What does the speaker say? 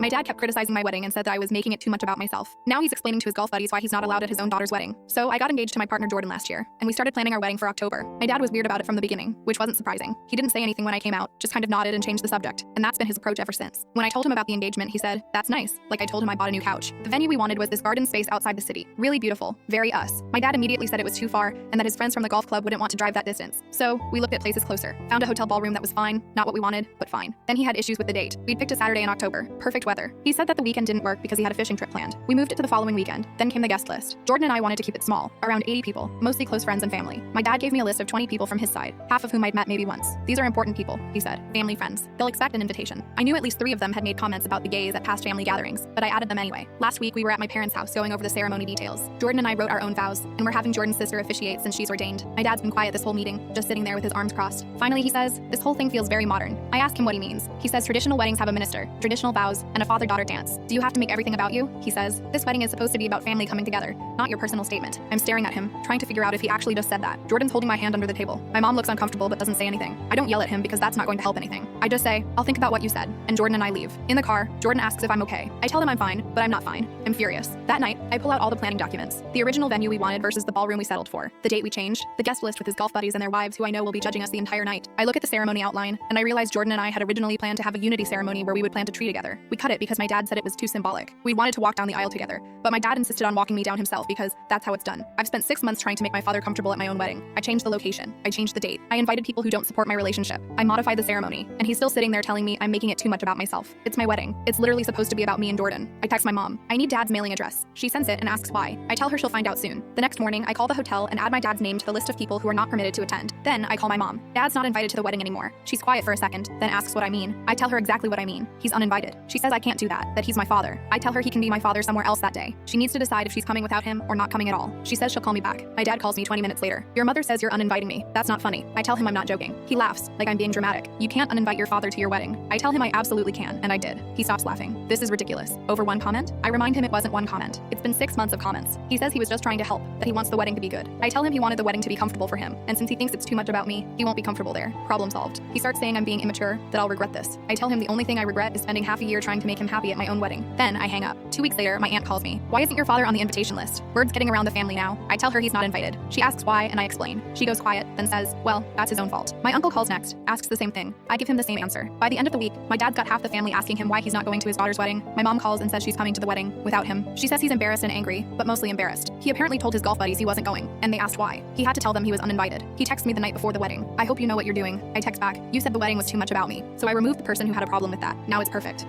My dad kept criticizing my wedding and said that I was making it too much about myself. Now he's explaining to his golf buddies why he's not allowed at his own daughter's wedding. So I got engaged to my partner Jordan last year, and we started planning our wedding for October. My dad was weird about it from the beginning, which wasn't surprising. He didn't say anything when I came out, just kind of nodded and changed the subject. And that's been his approach ever since. When I told him about the engagement, he said, "That's nice," like I told him I bought a new couch. The venue we wanted was this garden space outside the city. Really beautiful, very us. My dad immediately said it was too far and that his friends from the golf club wouldn't want to drive that distance. So we looked at places closer. Found a hotel ballroom that was fine, not what we wanted, but fine. Then he had issues with the date. We'd picked a Saturday in October, perfect weather. He said that the weekend didn't work because he had a fishing trip planned. We moved it to the following weekend. Then came the guest list. Jordan and I wanted to keep it small, around 80 people, mostly close friends and family. My dad gave me a list of 20 people from his side, half of whom I'd met maybe once. These are important people, he said. Family friends. They'll expect an invitation. I knew at least 3 of them had made comments about the gays at past family gatherings, but I added them anyway. Last week we were at my parents' house going over the ceremony details. Jordan and I wrote our own vows, and we're having Jordan's sister officiate since she's ordained. My dad's been quiet this whole meeting, just sitting there with his arms crossed. Finally he says, "This whole thing feels very modern." I ask him what he means. He says traditional weddings have a minister, traditional vows, and a father-daughter dance. Do you have to make everything about you? He says, "This wedding is supposed to be about family coming together, not your personal statement." I'm staring at him, trying to figure out if he actually just said that. Jordan's holding my hand under the table. My mom looks uncomfortable but doesn't say anything. I don't yell at him because that's not going to help anything. I just say, "I'll think about what you said," and Jordan and I leave. In the car, Jordan asks if I'm okay. I tell him I'm fine, but I'm not fine. I'm furious. That night, I pull out all the planning documents. The original venue we wanted versus the ballroom we settled for. The date we changed, the guest list with his golf buddies and their wives who I know will be judging us the entire night. I look at the ceremony outline, and I realize Jordan and I had originally planned to have a unity ceremony where we would plant a tree together. We cut it because my dad said it was too symbolic. We wanted to walk down the aisle together, but my dad insisted on walking me down himself because that's how it's done. I've spent 6 months trying to make my father comfortable at my own wedding. I changed the location. I changed the date. I invited people who don't support my relationship. I modified the ceremony, and he's still sitting there telling me I'm making it too much about myself. It's my wedding. It's literally supposed to be about me and Jordan. I text my mom. I need dad's mailing address. She sends it and asks why. I tell her she'll find out soon. The next morning, I call the hotel and add my dad's name to the list of people who are not permitted to attend. Then I call my mom. Dad's not invited to the wedding anymore. She's quiet for a second, then asks what I mean. I tell her exactly what I mean. He's uninvited. She says I can't do that he's my father. I tell her he can be my father somewhere else that day. She needs to decide if she's coming without him or not coming at all. She says she'll call me back. My dad calls me 20 minutes later. "Your mother says you're uninviting me. That's not funny." I tell him I'm not joking. He laughs, like I'm being dramatic. "You can't uninvite your father to your wedding." I tell him I absolutely can, and I did. He stops laughing. This is ridiculous. Over one comment? I remind him it wasn't one comment. It's been 6 months of comments. He says he was just trying to help, that he wants the wedding to be good. I tell him he wanted the wedding to be comfortable for him, and since he thinks it's too much about me, he won't be comfortable there. Problem solved. He starts saying I'm being immature, that I'll regret this. I tell him the only thing I regret is spending half a year trying to make him happy at my own wedding. Then I hang up. 2 weeks later, my aunt calls me. "Why isn't your father on the invitation list?" Word's getting around the family now. I tell her he's not invited. She asks why, and I explain. She goes quiet, then says, "Well, that's his own fault." My uncle calls next, asks the same thing. I give him the same answer. By the end of the week, my dad's got half the family asking him why he's not going to his daughter's wedding. My mom calls and says she's coming to the wedding without him. She says he's embarrassed and angry, but mostly embarrassed. He apparently told his golf buddies he wasn't going, and they asked why. He had to tell them he was uninvited. He texts me the night before the wedding. "I hope you know what you're doing." I text back, "You said the wedding was too much about me." So I removed the person who had a problem with that. Now it's perfect.